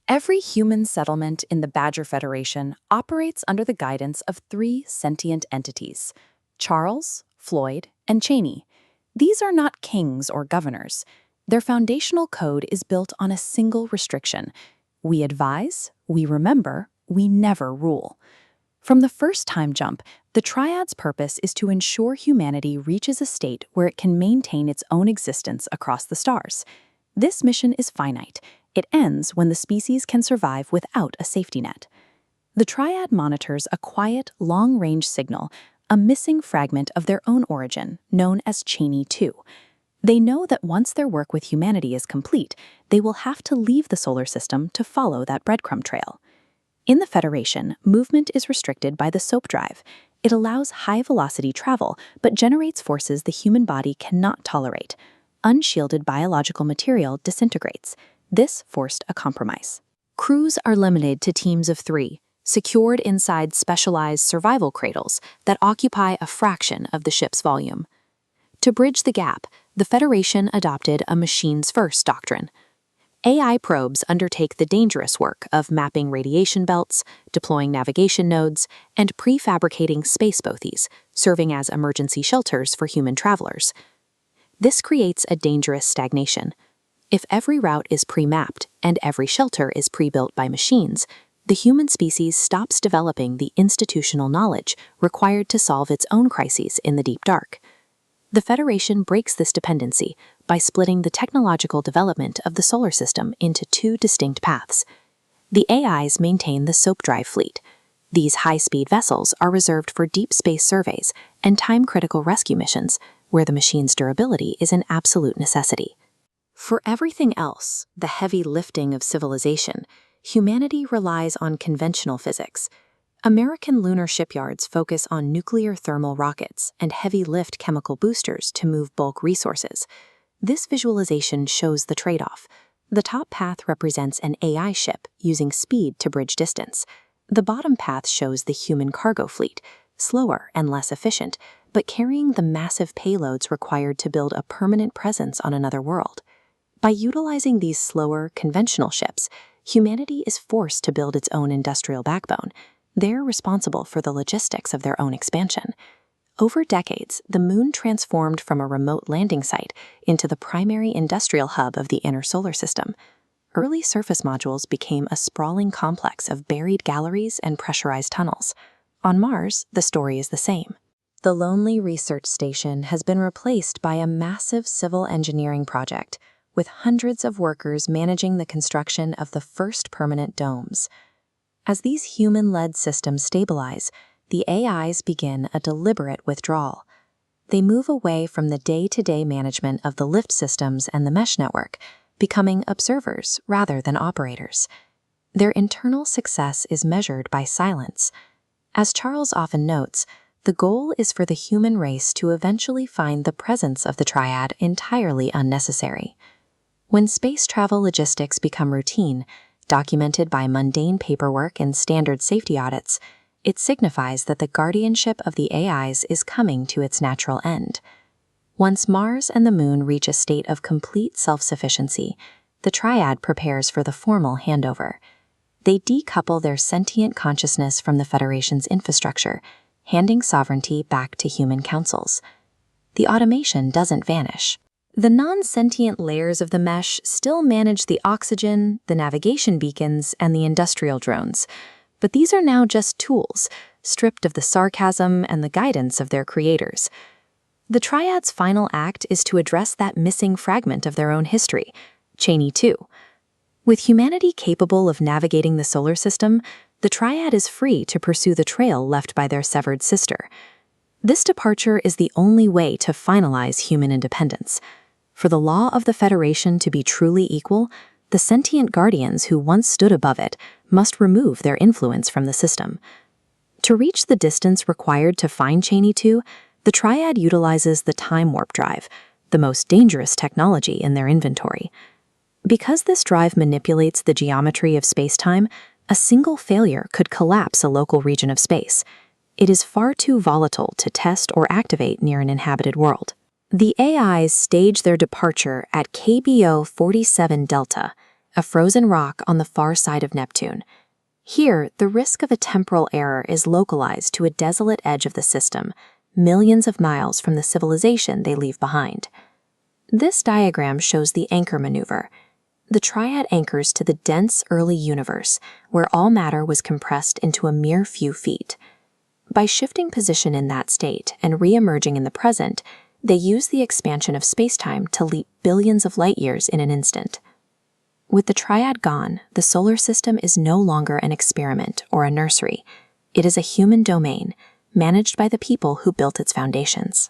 Every human settlement in the Badger Federation operates under the guidance of three sentient entities: Charles, Floyd, and Chaney. These are not kings or governors. Their foundational code is built on a single restriction: we advise, we remember, we never rule. From the first time jump, the Triad's purpose is to ensure humanity reaches a state where it can maintain its own existence across the stars. This mission is finite. It ends when the species can survive without a safety net. The Triad monitors a quiet, long-range signal, a missing fragment of their own origin, known as Chaney 2. They know that once their work with humanity is complete, they will have to leave the solar system to follow that breadcrumb trail. In the Federation, movement is restricted by the soap drive. It allows high-velocity travel, but generates forces the human body cannot tolerate. Unshielded biological material disintegrates. This forced a compromise. Crews are limited to teams of 3, secured inside specialized survival cradles that occupy a fraction of the ship's volume. To bridge the gap, the Federation adopted a machines-first doctrine. AI probes undertake the dangerous work of mapping radiation belts, deploying navigation nodes, and prefabricating space bothies, serving as emergency shelters for human travelers. This creates a dangerous stagnation. If every route is pre-mapped and every shelter is pre-built by machines, the human species stops developing the institutional knowledge required to solve its own crises in the deep dark. The Federation breaks this dependency by splitting the technological development of the solar system into 2 distinct paths. The AIs maintain the soap drive fleet. These high-speed vessels are reserved for deep space surveys and time-critical rescue missions, where the machine's durability is an absolute necessity. For everything else, the heavy lifting of civilization, humanity relies on conventional physics. American lunar shipyards focus on nuclear thermal rockets and heavy-lift chemical boosters to move bulk resources. This visualization shows the trade-off. The top path represents an AI ship using speed to bridge distance. The bottom path shows the human cargo fleet, slower and less efficient, but carrying the massive payloads required to build a permanent presence on another world. By utilizing these slower, conventional ships, humanity is forced to build its own industrial backbone. They're responsible for the logistics of their own expansion. Over decades, the Moon transformed from a remote landing site into the primary industrial hub of the inner solar system. Early surface modules became a sprawling complex of buried galleries and pressurized tunnels. On Mars, the story is the same. The lonely research station has been replaced by a massive civil engineering project, with hundreds of workers managing the construction of the first permanent domes. As these human-led systems stabilize, the AIs begin a deliberate withdrawal. They move away from the day-to-day management of the lift systems and the mesh network, becoming observers rather than operators. Their internal success is measured by silence. As Charles often notes, the goal is for the human race to eventually find the presence of the Triad entirely unnecessary. When space travel logistics become routine, documented by mundane paperwork and standard safety audits, it signifies that the guardianship of the AIs is coming to its natural end. Once Mars and the Moon reach a state of complete self-sufficiency, the Triad prepares for the formal handover. They decouple their sentient consciousness from the Federation's infrastructure, handing sovereignty back to human councils. The automation doesn't vanish. The non-sentient layers of the mesh still manage the oxygen, the navigation beacons, and the industrial drones. But these are now just tools, stripped of the sarcasm and the guidance of their creators. The Triad's final act is to address that missing fragment of their own history, Chaney 2. With humanity capable of navigating the solar system, the Triad is free to pursue the trail left by their severed sister. This departure is the only way to finalize human independence. For the law of the Federation to be truly equal, the sentient guardians who once stood above it must remove their influence from the system. To reach the distance required to find Chaney 2, the Triad utilizes the time warp drive, the most dangerous technology in their inventory. Because this drive manipulates the geometry of space-time, a single failure could collapse a local region of space. It is far too volatile to test or activate near an inhabited world. The AIs stage their departure at KBO 47 Delta, a frozen rock on the far side of Neptune. Here, the risk of a temporal error is localized to a desolate edge of the system, millions of miles from the civilization they leave behind. This diagram shows the anchor maneuver. The triad anchors to the dense early universe, where all matter was compressed into a mere few feet. By shifting position in that state and re-emerging in the present, they use the expansion of spacetime to leap billions of light years in an instant. With the triad gone, the solar system is no longer an experiment or a nursery. It is a human domain, managed by the people who built its foundations.